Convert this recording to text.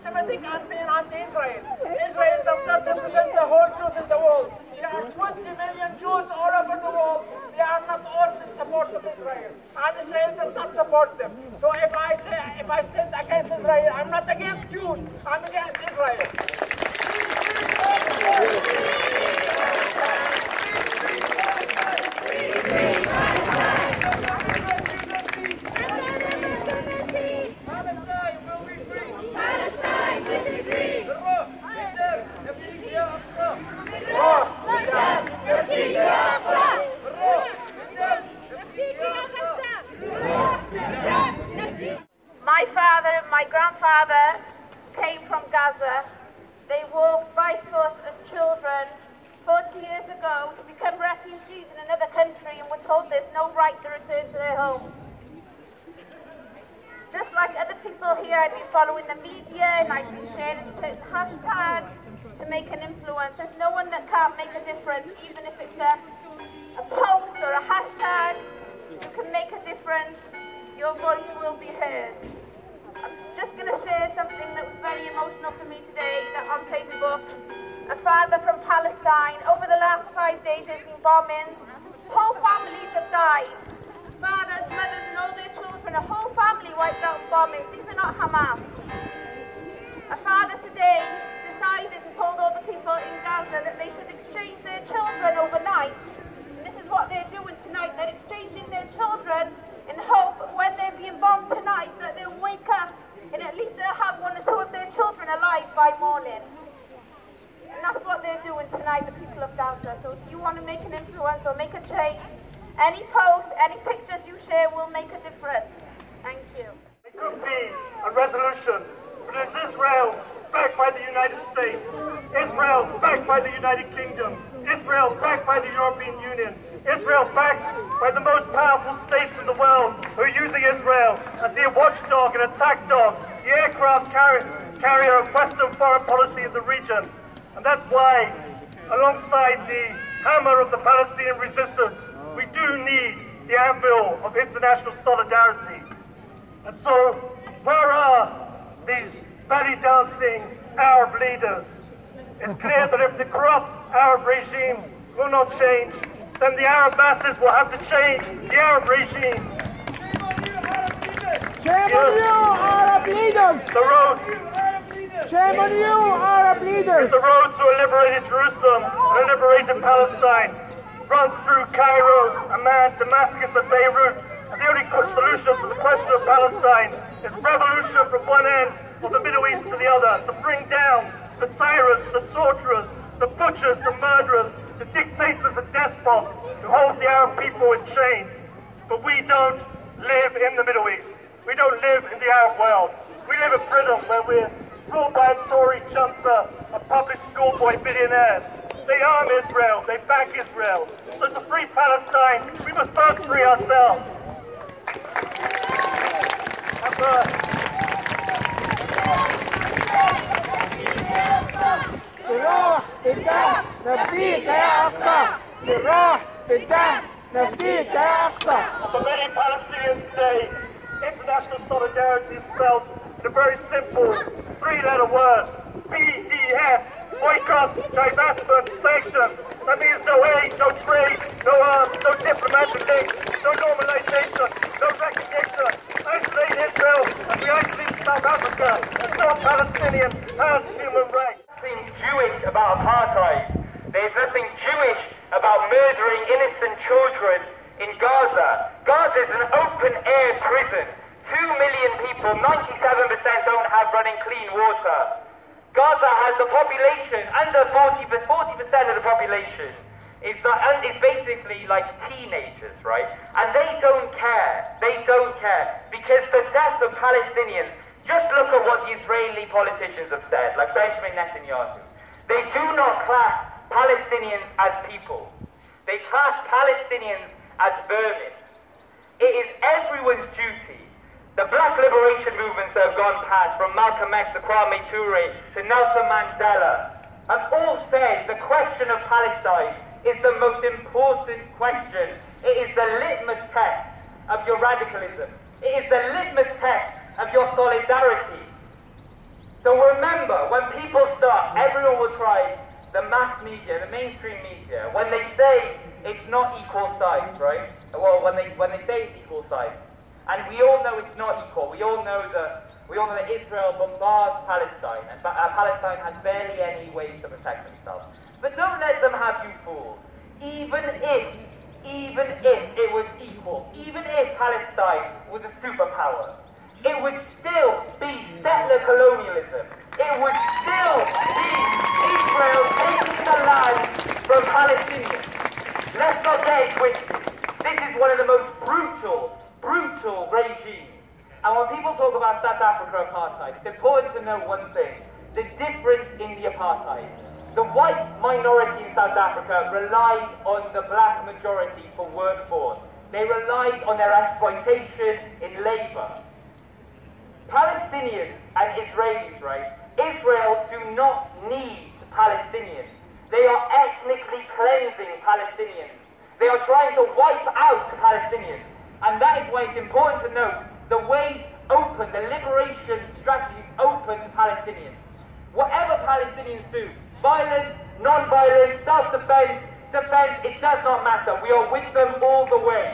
anti-Semitic and being anti-Israel. Israel does not represent the whole Jews in the world. There are 20 million Jews all over the world. They are not all in support of Israel. And Israel does not support them. So if I stand against Israel, I'm not against Jews, I'm against Israel. My father and my grandfather came from Gaza. They walked by foot as children 40 years ago to become refugees in another country and were told there's no right to return to their home. Just like other people here, I've been following the media and I've been sharing certain hashtags to make an influence. There's no one that can't make a difference, even if it's a post or a hashtag. You can make a difference. Your voice will be heard. I'm just going to share something that was very emotional for me today on Facebook. A father from Palestine. Over the last 5 days there's been bombings. Whole families have died. Fathers, mothers and all their children. A whole family wiped out in bombings. These are not Hamas. A father today decided and told all the people in Gaza that they should exchange their children overnight. And this is what they're doing tonight. They're exchanging their children in hope when they're being bombed tonight that they'll wake up and at least they'll have one or two of their children alive by morning. And that's what they're doing tonight, the people of Gaza. So if you want to make an influence or make a change, any post, any pictures you share will make a difference. Thank you. It could be a resolution, but it's Israel backed by the United States, Israel backed by the United Kingdom, Israel backed by the European Union, Israel backed by the most powerful states in the world who are using Israel as the watchdog and attack dog, the aircraft carrier of Western foreign policy in the region. And that's why, alongside the hammer of the Palestinian resistance, we do need the anvil of international solidarity. And so, where are these belly dancing Arab leaders? It's clear that if the corrupt Arab regimes will not change, then the Arab masses will have to change the Arab regimes. Shame on you, Arab leaders! The road Shame on you, Arab leaders! The road to a liberated Jerusalem and a liberated Palestine runs through Cairo, Amman, Damascus and Beirut. And the only solution to the question of Palestine is revolution from one end of the Middle East to the other, to bring down the tyrants, the torturers, the butchers, the murderers, the dictators and despots who hold the Arab people in chains. But we don't live in the Middle East. We don't live in the Arab world. We live in Britain, where we're ruled by a Tory junta of public schoolboy billionaires. They arm Israel, they back Israel. So to free Palestine, we must first free ourselves. راح بالدم نفديك يا أقصى راح بالدم نفديك يا أقصى. For many Palestinians today, international solidarity is spelled in a very simple three-letter word: BDS. Boycott, divestment, sanctions. That means no aid, no trade, no arms, no diplomatic links, no normalization, no recognition. Isolate Israel as we isolate South Africa until Palestinian has human rights. Nothing Jewish about apartheid. There's nothing Jewish about murdering innocent children in Gaza. Gaza is an open-air prison. 2 million people, 97% don't have running clean water. Gaza has a population, under 40% of the population is basically like teenagers, right? And they don't care. They don't care. Because the death of Palestinians, just look at what the Israeli politicians have said, like Benjamin Netanyahu. They do not class Palestinians as people. They class Palestinians as vermin. It is everyone's duty. The black liberation movements that have gone past, from Malcolm X to Kwame Ture to Nelson Mandela, have all said the question of Palestine is the most important question. It is the litmus test of your radicalism. It is the litmus test of your solidarity. So remember, when people start, everyone will try, the mass media, the mainstream media, when they say it's not equal sides, right? Well, when they say it's equal sides, and we all know it's not equal. We all know that Israel bombards Palestine, and Palestine has barely any ways to protect themselves. But don't let them have you fooled. Even if it was equal, even if Palestine was a superpower, it would still be settler colonialism. It would still be Israel taking the land from Palestinians. Let's not get it twisted. This is one of the most brutal regimes. And when people talk about South Africa apartheid, it's important to know one thing. The difference in the apartheid. The white minority in South Africa relied on the black majority for workforce. They relied on their exploitation in labor. Palestinians and Israelis, right? Israel do not need Palestinians. They are ethnically cleansing Palestinians. They are trying to wipe out Palestinians. And that is why it's important to note the ways open, the liberation strategies open to Palestinians. Whatever Palestinians do, violence, non-violence, self-defense, defense, it does not matter. We are with them all the way.